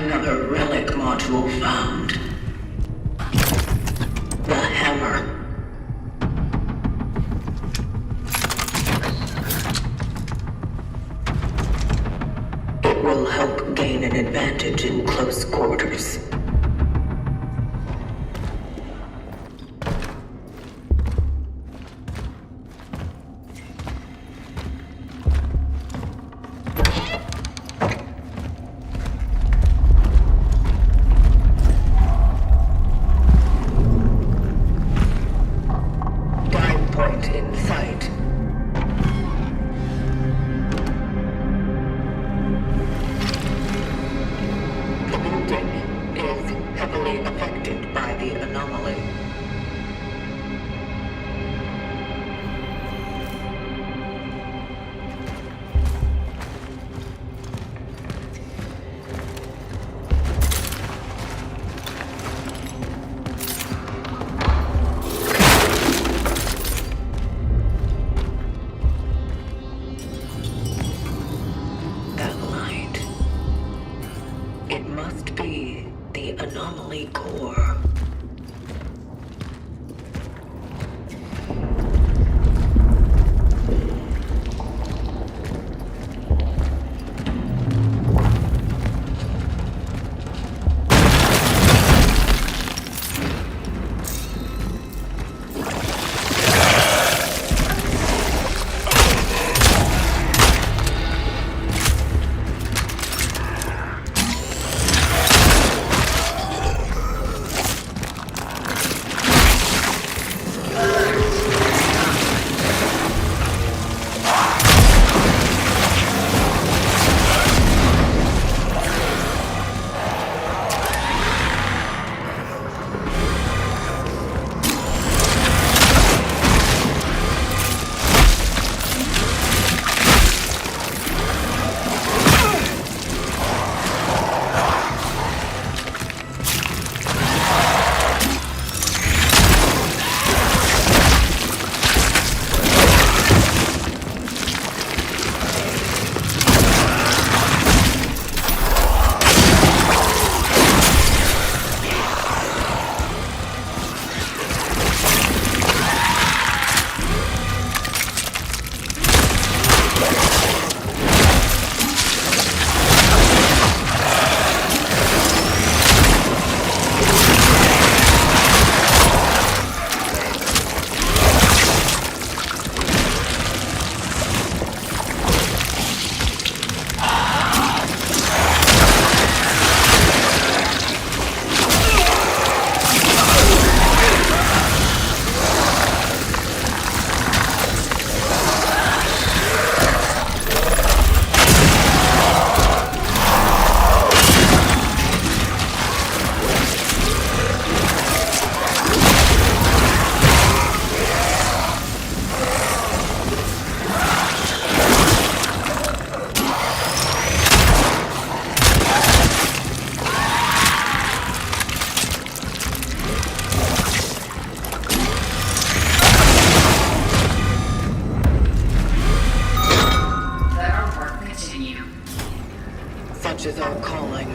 Another relic module found. The hammer. It will help gain an advantage in close quarters. Anomaly core. Is our calling.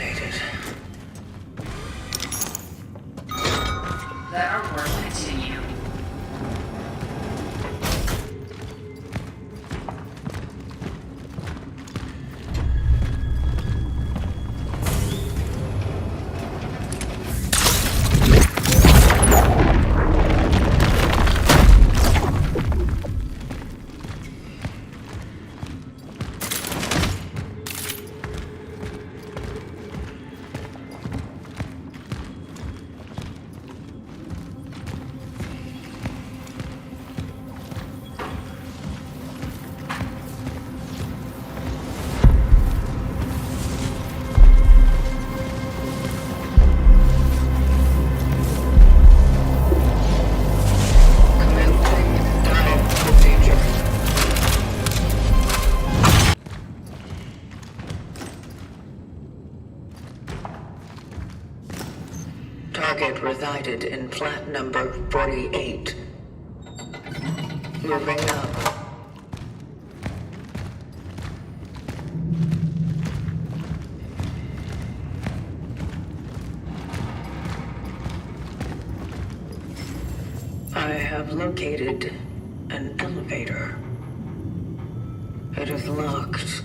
eliminated. Let our work continue. Target resided in flat number 48. Moving up. I have located an elevator. It is locked.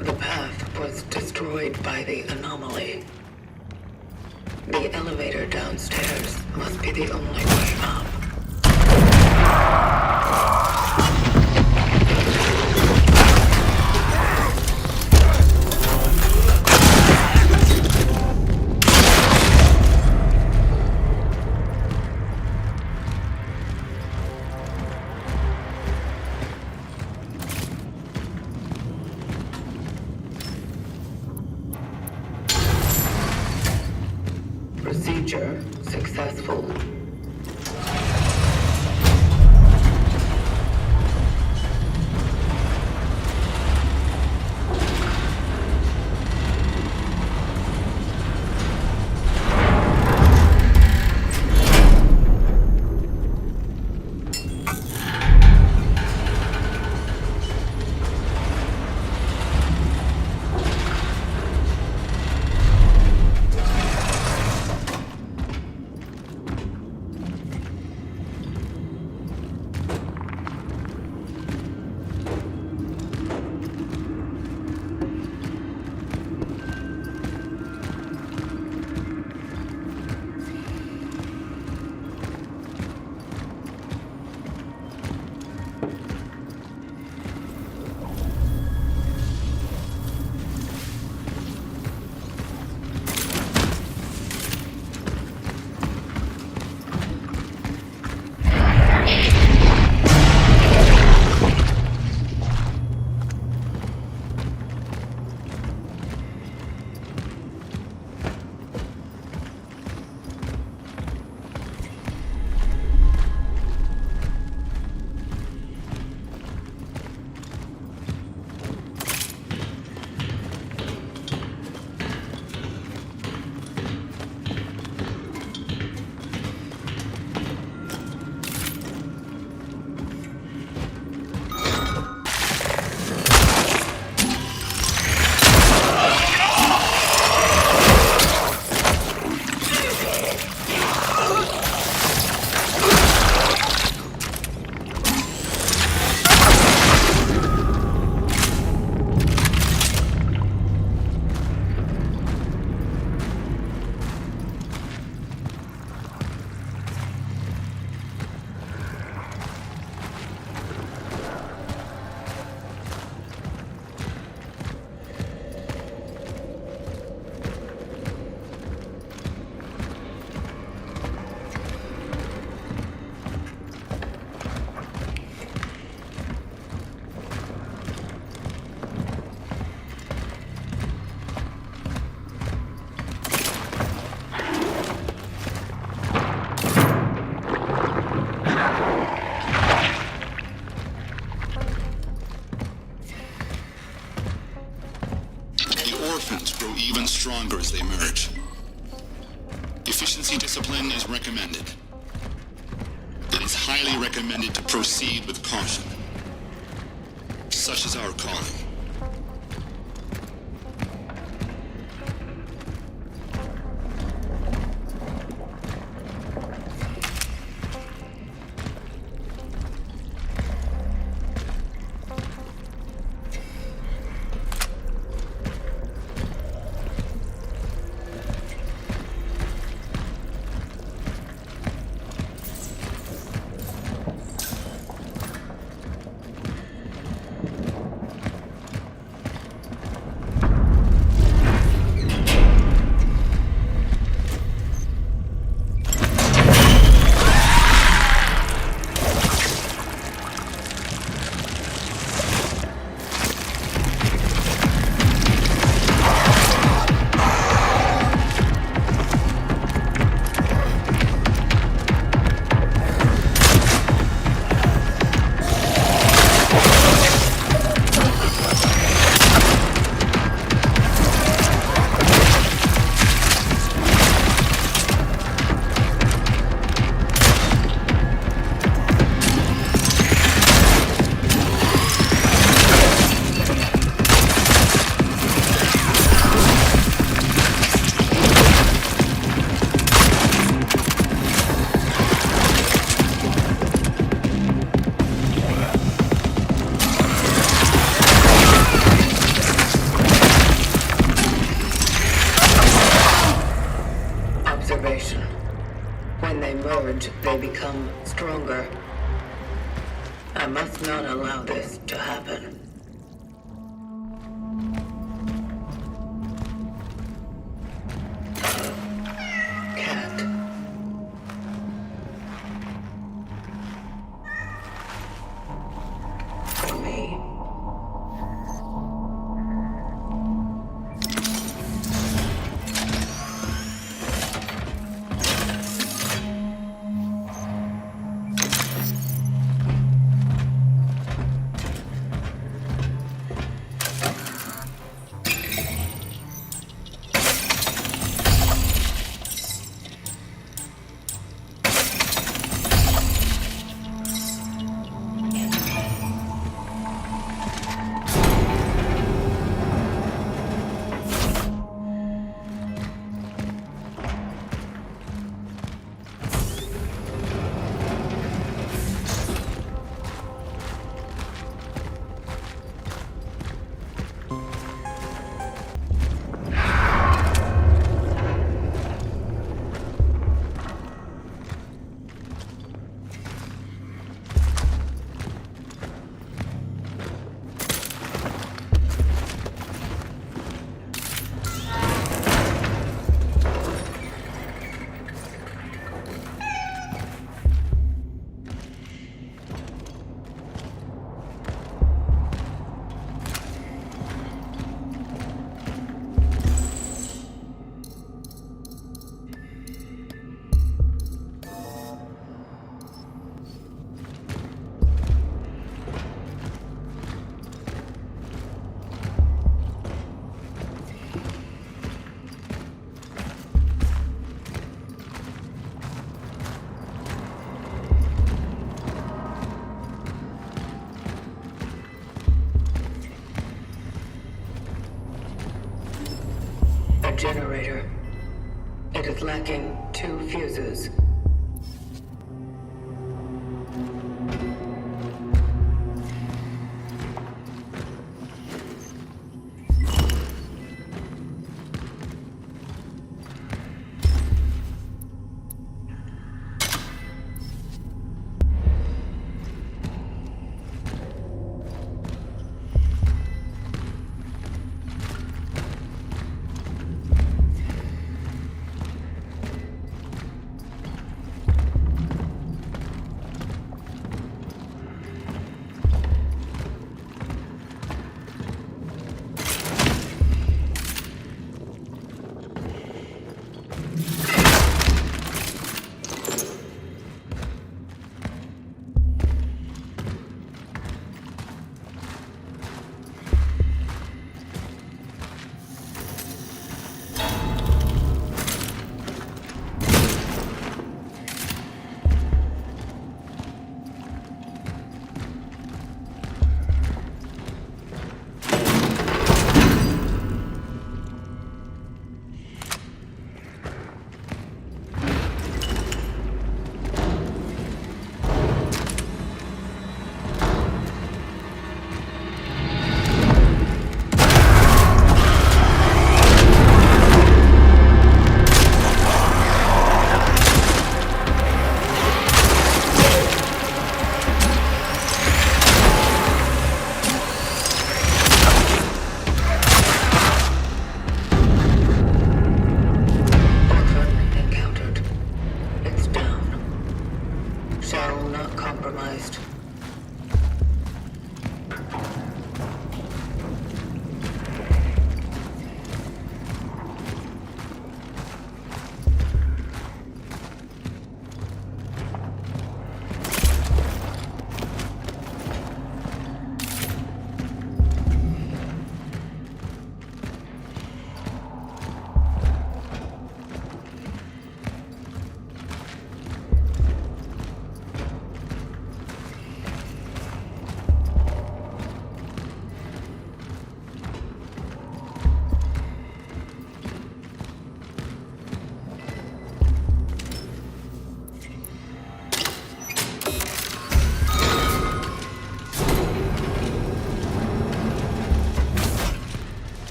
The path was destroyed by the anomaly. The elevator downstairs must be the only way up. Procedure successful. stronger as they merge. Efficiency discipline is recommended. It is highly recommended to proceed with caution. Such is our calling. When they merge, they become stronger. I must not allow this to happen. Cat. For me. Generator. It is lacking 2 fuses.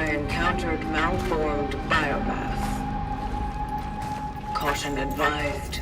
I encountered malformed biomass. Caution advised.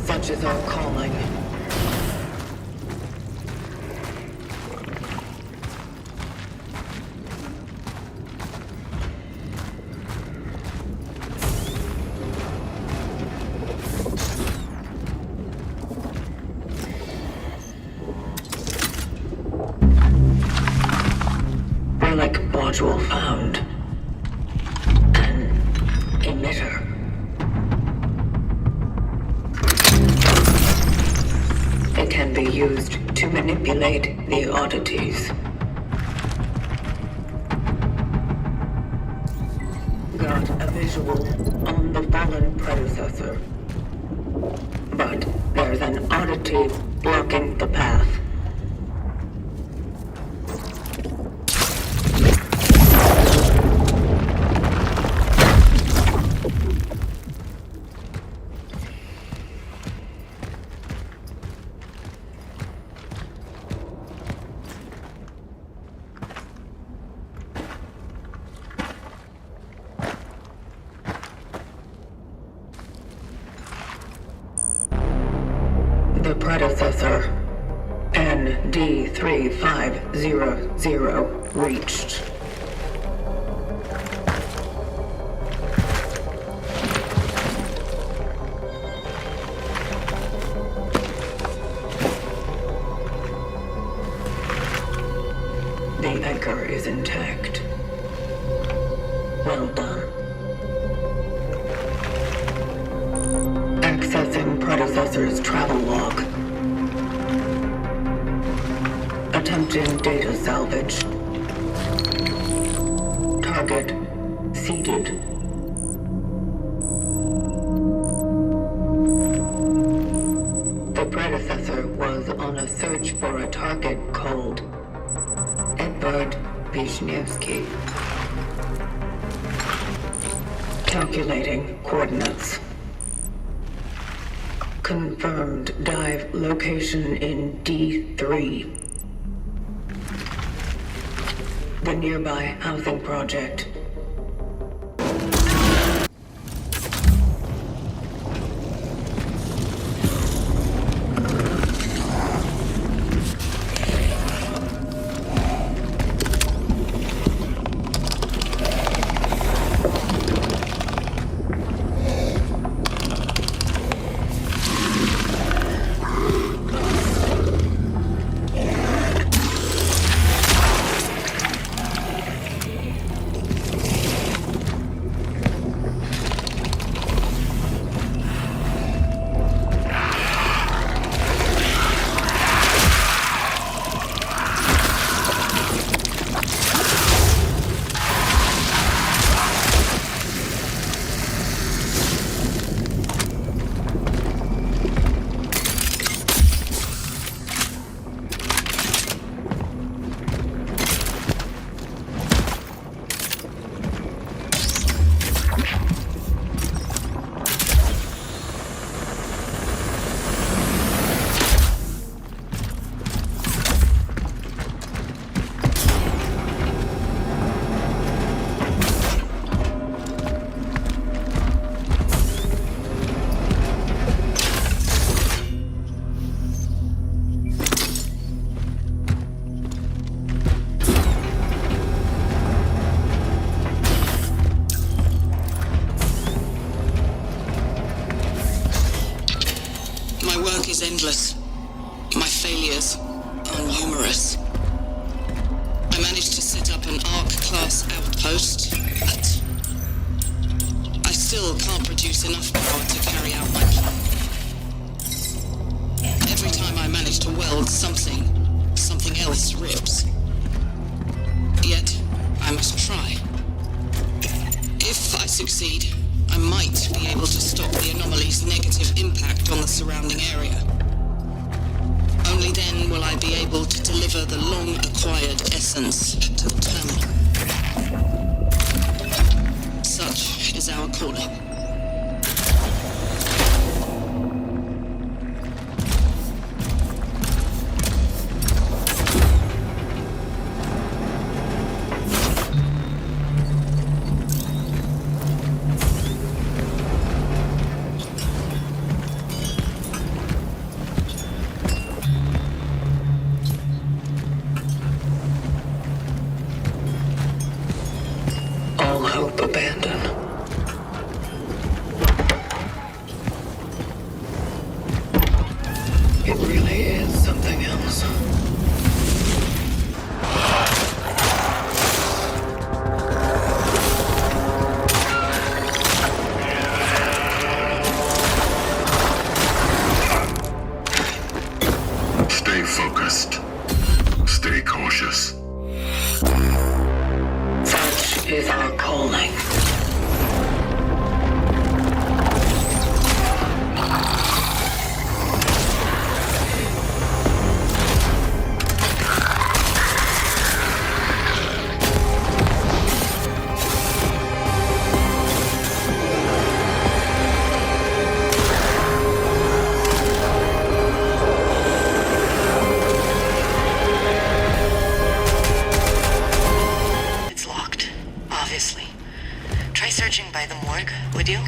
Such is our calling. Relic module found. An emitter. It can be used to manipulate the oddities. Got a visual on the fallen predecessor. But there's an oddity blocking the path. The predecessor, ND3500, reached. The anchor is intact. Well done. Accessing predecessor's travel log. Attempting data salvage. Target seeded. The predecessor was on a search for a target called Wisniewski. Calculating coordinates. Confirmed dive location in D3. The nearby housing project. still can't produce enough power to carry out my plan. Every time I manage to weld something else rips. Yet, I must try. If I succeed, I might be able to stop the anomaly's negative impact on the surrounding area. Only then will I be able to deliver the long-acquired essence to the terminal. Such is our calling. All hope abandoned. It really is something else. Stay focused. Stay cautious. Such is our calling. It's locked, obviously. Try searching by the morgue, would you?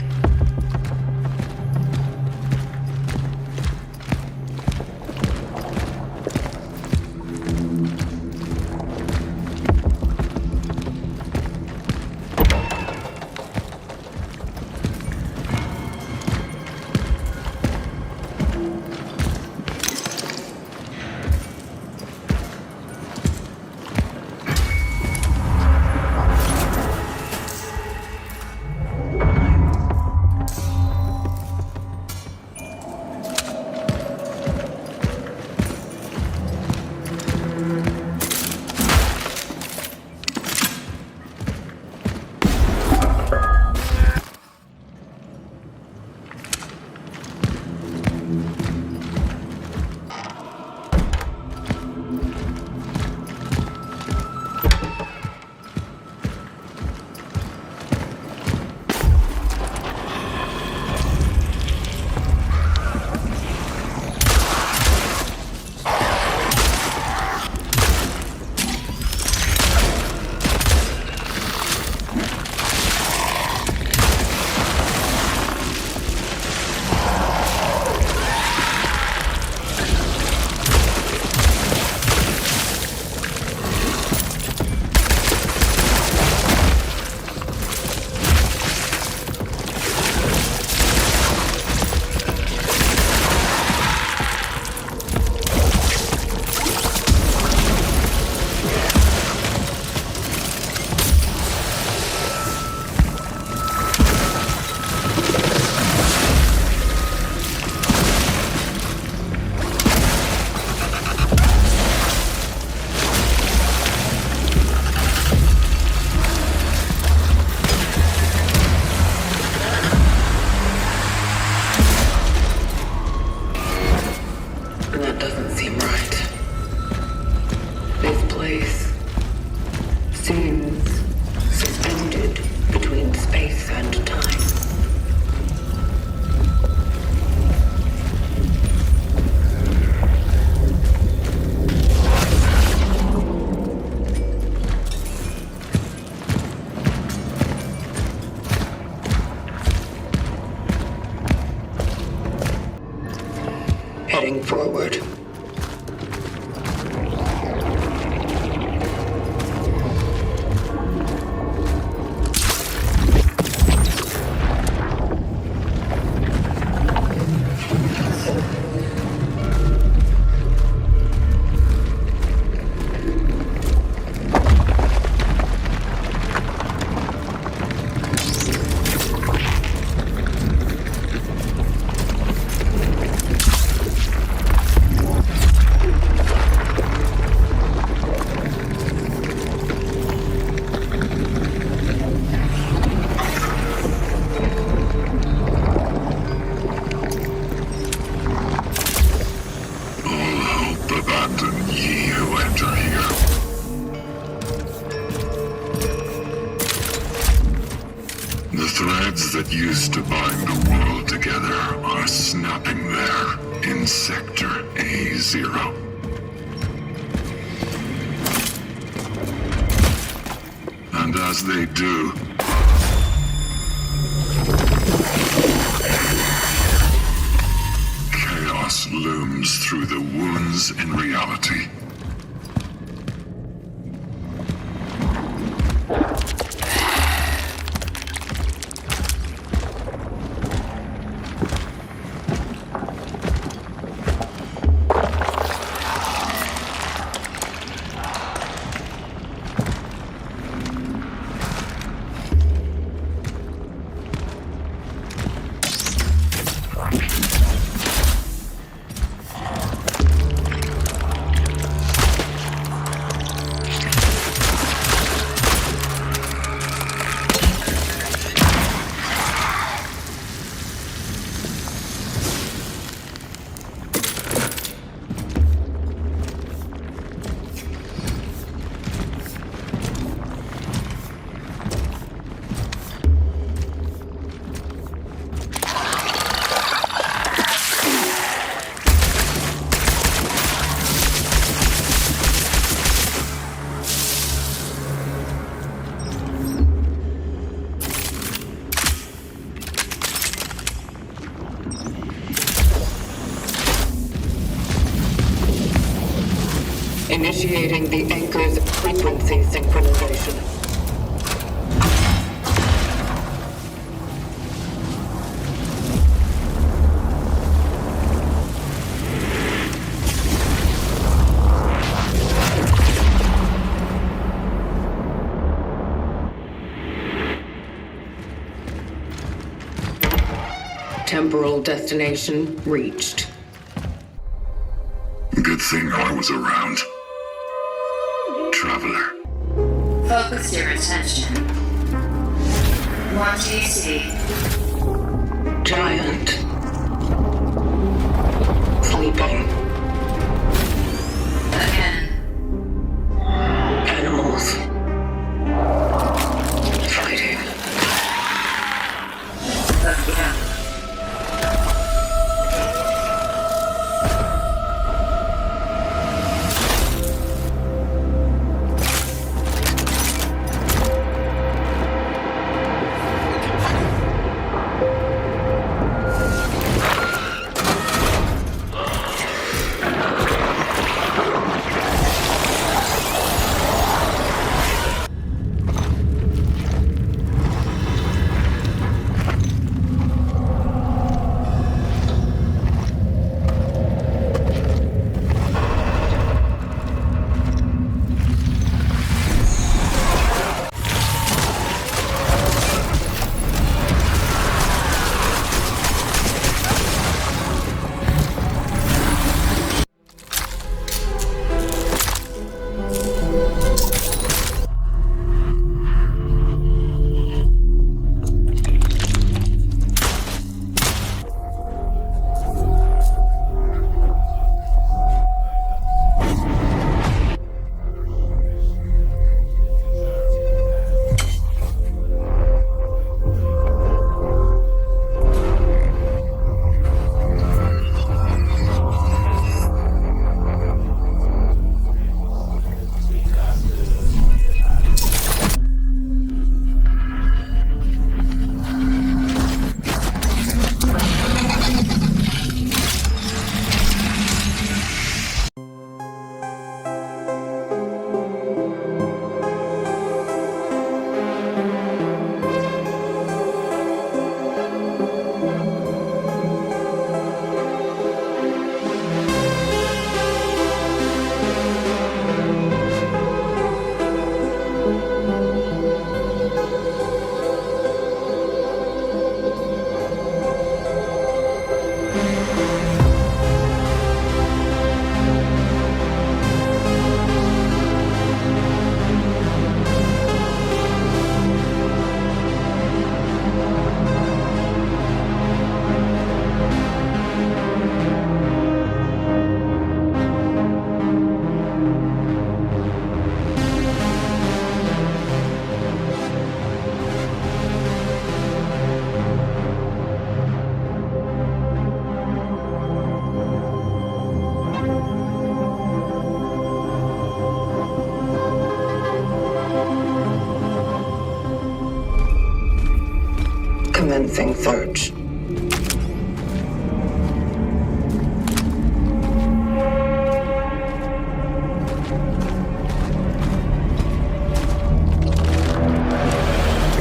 That doesn't seem right. This place seems suspended between space and time. Heading forward. The threads that used to bind the world together are snapping there in Sector A0. And as they do, chaos looms through the wounds in reality. Initiating the anchor's frequency synchronization. Temporal destination reached. Good thing I was around. Traveler. Focus your attention. What do you see? Giant. Sleeping. Again. Animals. Fighting. Again. Commencing search.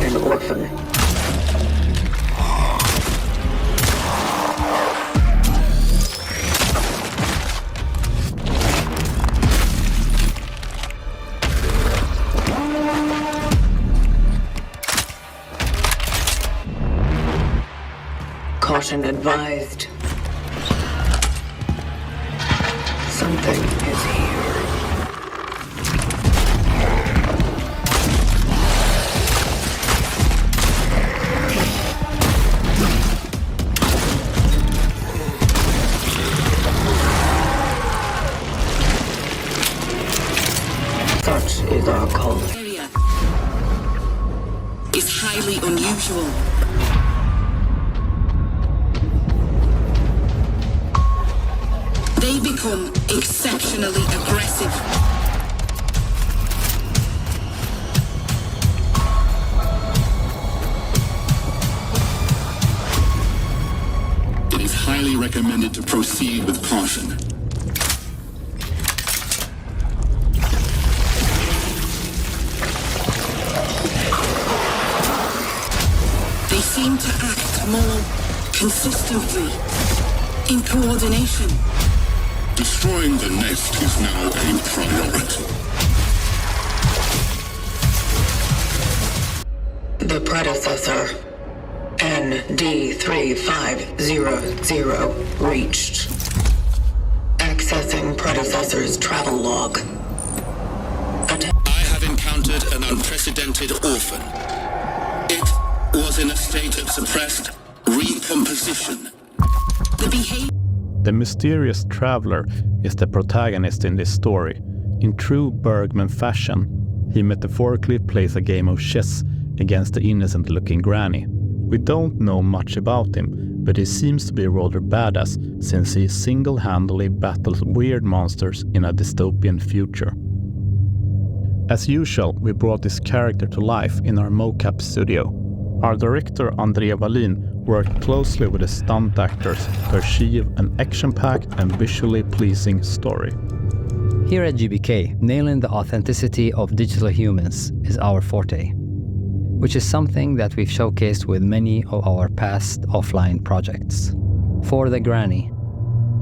An orphan. Caution advised. Something is here. Such is our call. Area is highly unusual. They become exceptionally aggressive. It is highly recommended to proceed with caution. They seem to act more consistently, in coordination. Destroying the nest is now a priority. The predecessor, ND3500, reached. Accessing predecessor's travel log. I have encountered an unprecedented orphan. It was in a state of suppressed recomposition. The behavior. The mysterious traveler is the protagonist in this story. In true Bergman fashion, he metaphorically plays a game of chess against the innocent-looking granny. We don't know much about him, but he seems to be rather badass since he single-handedly battles weird monsters in a dystopian future. As usual, we brought this character to life in our mocap studio. Our director André Wallin worked closely with the stunt actors to achieve an action-packed and visually pleasing story. Here at GBK, nailing the authenticity of digital humans is our forte, which is something that we've showcased with many of our past offline projects. For the granny,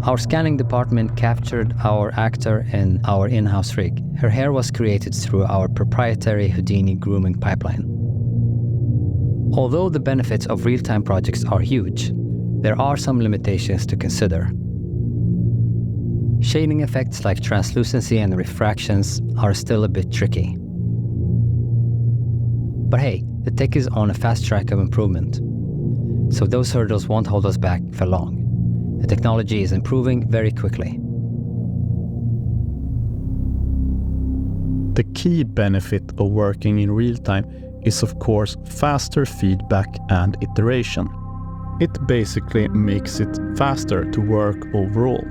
our scanning department captured our actor in our in-house rig. Her hair was created through our proprietary Houdini grooming pipeline. Although the benefits of real-time projects are huge, there are some limitations to consider. Shading effects like translucency and refractions are still a bit tricky. But hey, the tech is on a fast track of improvement, so those hurdles won't hold us back for long. The technology is improving very quickly. The key benefit of working in real time is of course faster feedback and iteration. It basically makes it faster to work overall.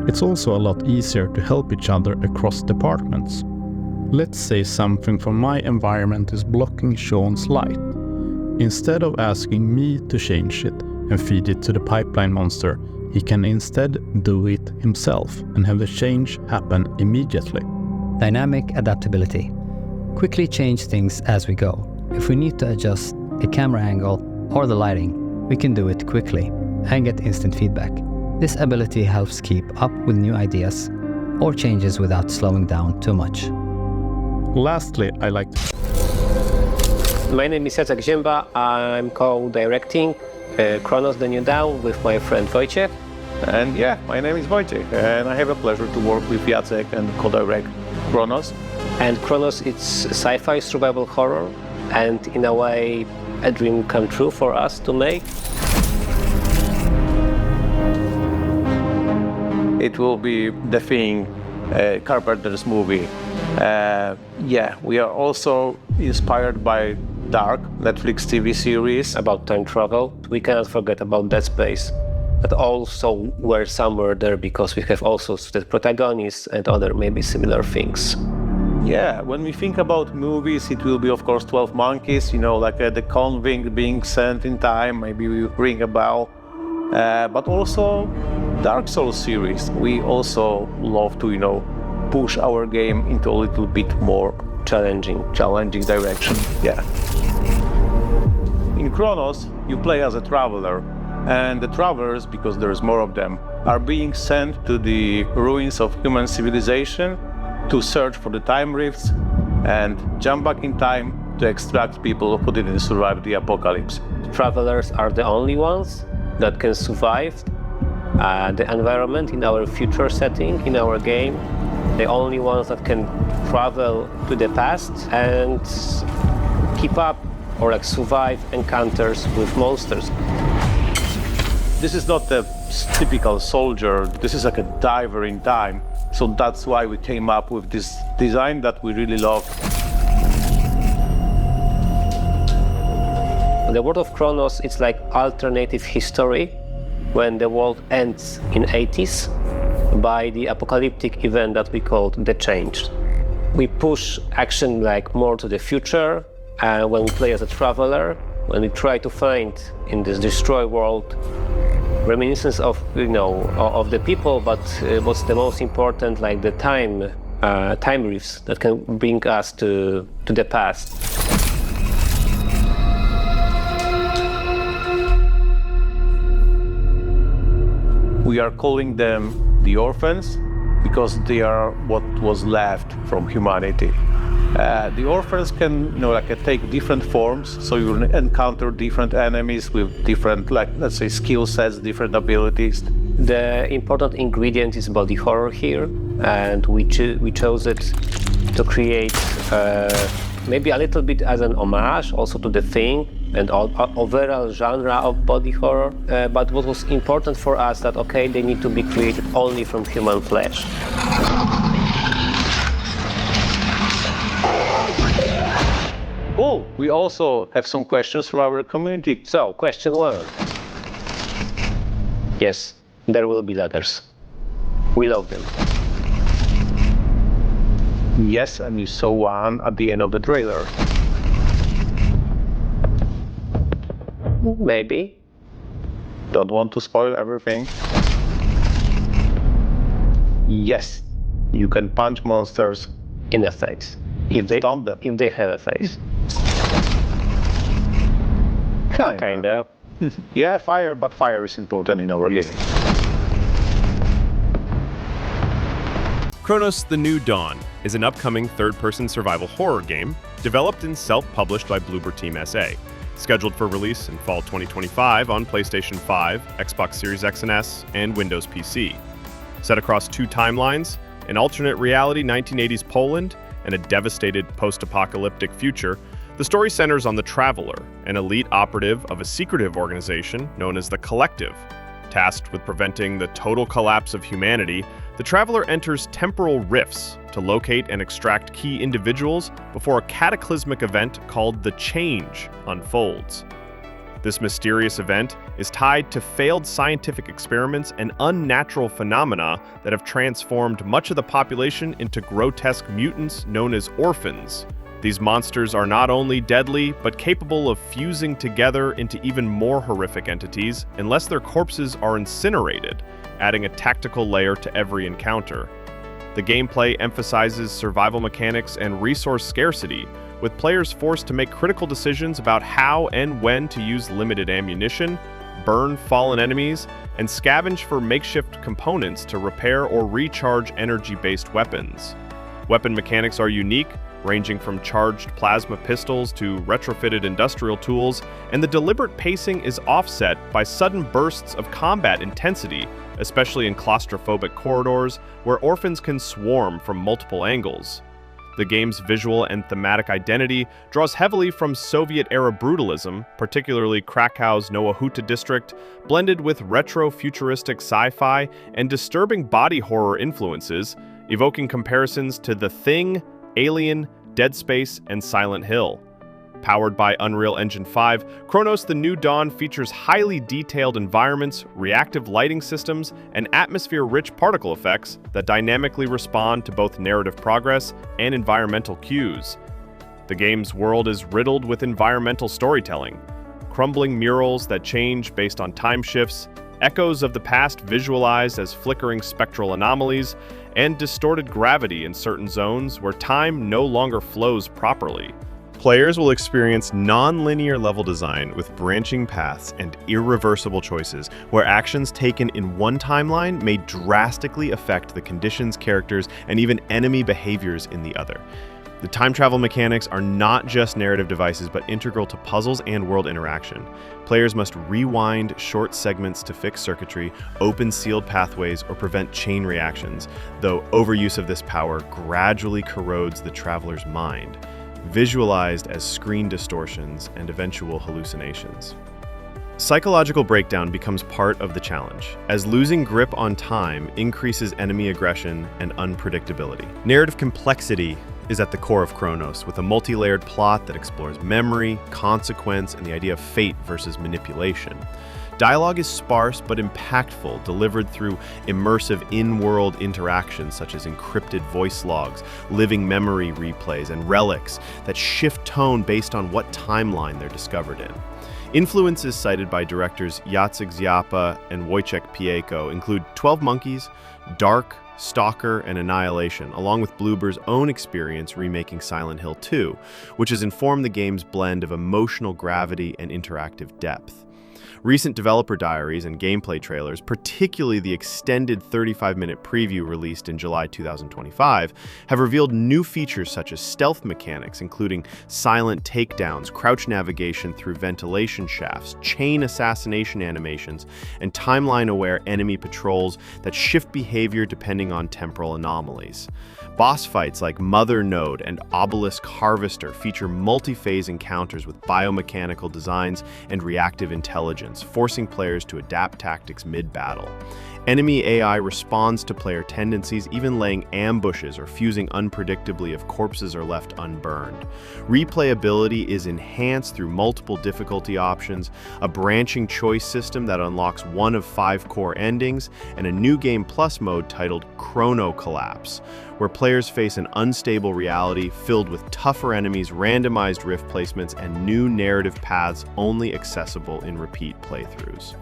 It's also a lot easier to help each other across departments. Let's say something from my environment is blocking Sean's light. Instead of asking me to change it and feed it to the pipeline monster, he can instead do it himself and have the change happen immediately. Dynamic adaptability. Quickly change things as we go. If we need to adjust a camera angle or the lighting, we can do it quickly and get instant feedback. This ability helps keep up with new ideas or changes without slowing down too much. Lastly, I like to... My name is Jacek Ziemba. I'm co-directing Cronos the New Dawn with my friend Wojciech. And yeah, my name is Wojciech, and I have a pleasure to work with Jacek and co-direct Cronos. And Cronos, it's sci-fi survival horror, and in a way, a dream come true for us to make. It will be The Thing, Carpenter's movie. Yeah, we are also inspired by Dark, Netflix TV series. About time travel. We cannot forget about Dead Space. But also we're somewhere there because we have also the protagonists and other maybe similar things. Yeah, when we think about movies, it will be, of course, 12 Monkeys, like the convict being sent in time, maybe we ring a bell. But also Dark Souls series. We also love to, push our game into a little bit more challenging direction. Yeah. In Cronos, you play as a traveler, and the travelers, because there's more of them, are being sent to the ruins of human civilization to search for the time rifts and jump back in time to extract people who didn't survive the apocalypse. Travelers are the only ones that can survive the environment in our future setting, in our game. The only ones that can travel to the past and keep up or survive encounters with monsters. This is not a typical soldier, this is like a diver in time. So that's why we came up with this design that we really love. The world of Cronos, it's like alternative history when the world ends in 80s by the apocalyptic event that we called the change. We push action more to the future, and when we play as a traveler, when we try to find in this destroyed world reminiscence of of the people, but what's the most important, the time rifts that can bring us to the past. We are calling them the orphans because they are what was left from humanity. The orphans can, take different forms, so you encounter different enemies with different, let's say, skill sets, different abilities. The important ingredient is body horror here, and we chose it to create maybe a little bit as an homage also to The Thing and overall genre of body horror. But what was important for us that, they need to be created only from human flesh. Oh, we also have some questions from our community. So, question 1. Yes, there will be ladders. We love them. Yes, and you saw one at the end of the trailer. Maybe. Don't want to spoil everything. Yes, you can punch monsters in the face. If they stomp them. If they have a face. Kind of. Yeah, fire, but fire is important in our game. Cronos: The New Dawn is an upcoming third-person survival horror game developed and self-published by Bloober Team SA, scheduled for release in fall 2025 on PlayStation 5, Xbox Series X and S, and Windows PC. Set across 2 timelines, an alternate reality 1980s Poland, and a devastated post-apocalyptic future, the story centers on the Traveler, an elite operative of a secretive organization known as the Collective. Tasked with preventing the total collapse of humanity, the Traveler enters temporal rifts to locate and extract key individuals before a cataclysmic event called the Change unfolds. This mysterious event is tied to failed scientific experiments and unnatural phenomena that have transformed much of the population into grotesque mutants known as orphans. These monsters are not only deadly, but capable of fusing together into even more horrific entities unless their corpses are incinerated, adding a tactical layer to every encounter. The gameplay emphasizes survival mechanics and resource scarcity, with players forced to make critical decisions about how and when to use limited ammunition, burn fallen enemies, and scavenge for makeshift components to repair or recharge energy-based weapons. Weapon mechanics are unique, ranging from charged plasma pistols to retrofitted industrial tools, and the deliberate pacing is offset by sudden bursts of combat intensity, especially in claustrophobic corridors where orphans can swarm from multiple angles. The game's visual and thematic identity draws heavily from Soviet-era brutalism, particularly Krakow's Nowa Huta district, blended with retro-futuristic sci-fi and disturbing body horror influences, evoking comparisons to The Thing, Alien, Dead Space, and Silent Hill. Powered by Unreal Engine 5, Cronos: The New Dawn features highly detailed environments, reactive lighting systems, and atmosphere-rich particle effects that dynamically respond to both narrative progress and environmental cues. The game's world is riddled with environmental storytelling, crumbling murals that change based on time shifts, echoes of the past visualized as flickering spectral anomalies, and distorted gravity in certain zones where time no longer flows properly. Players will experience non-linear level design with branching paths and irreversible choices, where actions taken in one timeline may drastically affect the conditions, characters, and even enemy behaviors in the other. The time travel mechanics are not just narrative devices, but integral to puzzles and world interaction. Players must rewind short segments to fix circuitry, open sealed pathways, or prevent chain reactions, though overuse of this power gradually corrodes the traveler's mind, visualized as screen distortions and eventual hallucinations. Psychological breakdown becomes part of the challenge, as losing grip on time increases enemy aggression and unpredictability. Narrative complexity is at the core of Cronos, with a multi-layered plot that explores memory, consequence, and the idea of fate versus manipulation. Dialogue is sparse but impactful, delivered through immersive in-world interactions such as encrypted voice logs, living memory replays, and relics that shift tone based on what timeline they're discovered in. Influences cited by directors Jacek Ziapa and Wojciech Pieko include 12 Monkeys, Dark, Stalker, and Annihilation, along with Bloober's own experience remaking Silent Hill 2, which has informed the game's blend of emotional gravity and interactive depth. Recent developer diaries and gameplay trailers, particularly the extended 35-minute preview released in July 2025, have revealed new features such as stealth mechanics, including silent takedowns, crouch navigation through ventilation shafts, chain assassination animations, and timeline-aware enemy patrols that shift behavior depending on temporal anomalies. Boss fights like Mother Node and Obelisk Harvester feature multi-phase encounters with biomechanical designs and reactive intelligence, forcing players to adapt tactics mid-battle. Enemy AI responds to player tendencies, even laying ambushes or fusing unpredictably if corpses are left unburned. Replayability is enhanced through multiple difficulty options, a branching choice system that unlocks one of 5 core endings, and a new game plus mode titled Chrono Collapse, where players face an unstable reality filled with tougher enemies, randomized rift placements, and new narrative paths only accessible in repeat playthroughs.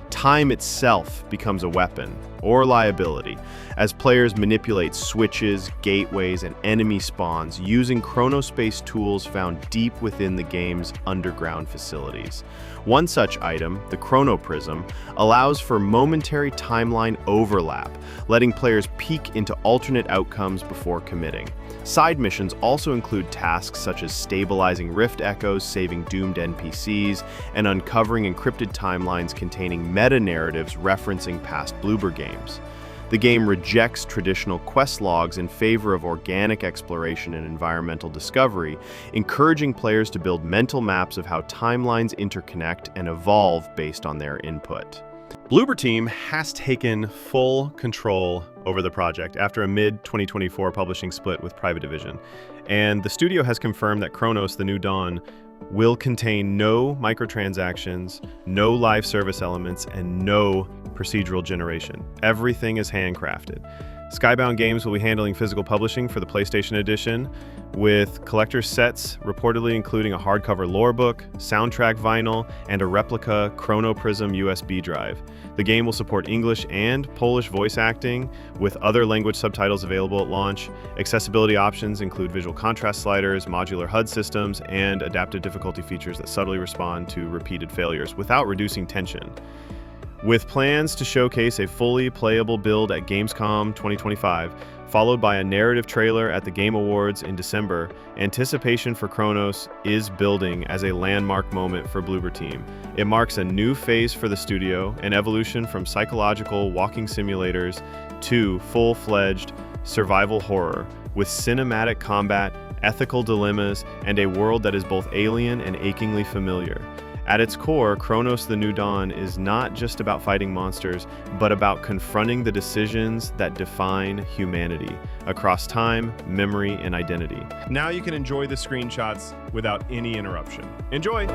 Time itself becomes a weapon, or liability, as players manipulate switches, gateways, and enemy spawns using chronospace tools found deep within the game's underground facilities. One such item, the Chrono Prism, allows for momentary timeline overlap, letting players peek into alternate outcomes before committing. Side missions also include tasks such as stabilizing rift echoes, saving doomed NPCs, and uncovering encrypted timelines containing meta-narratives referencing past Bloober games. The game rejects traditional quest logs in favor of organic exploration and environmental discovery, encouraging players to build mental maps of how timelines interconnect and evolve based on their input. Bloober Team has taken full control over the project after a mid-2024 publishing split with Private Division, and the studio has confirmed that Cronos: The New Dawn will contain no microtransactions, no live service elements, and no procedural generation. Everything is handcrafted. Skybound Games will be handling physical publishing for the PlayStation Edition, with collector sets reportedly including a hardcover lore book, soundtrack vinyl, and a replica Chrono Prism USB drive. The game will support English and Polish voice acting, with other language subtitles available at launch. Accessibility options include visual contrast sliders, modular HUD systems, and adaptive difficulty features that subtly respond to repeated failures without reducing tension. With plans to showcase a fully playable build at Gamescom 2025, followed by a narrative trailer at the Game Awards in December, anticipation for Cronos is building as a landmark moment for Bloober Team. It marks a new phase for the studio, an evolution from psychological walking simulators to full-fledged survival horror, with cinematic combat, ethical dilemmas, and a world that is both alien and achingly familiar. At its core, Cronos: The New Dawn is not just about fighting monsters, but about confronting the decisions that define humanity across time, memory, and identity. Now you can enjoy the screenshots without any interruption. Enjoy!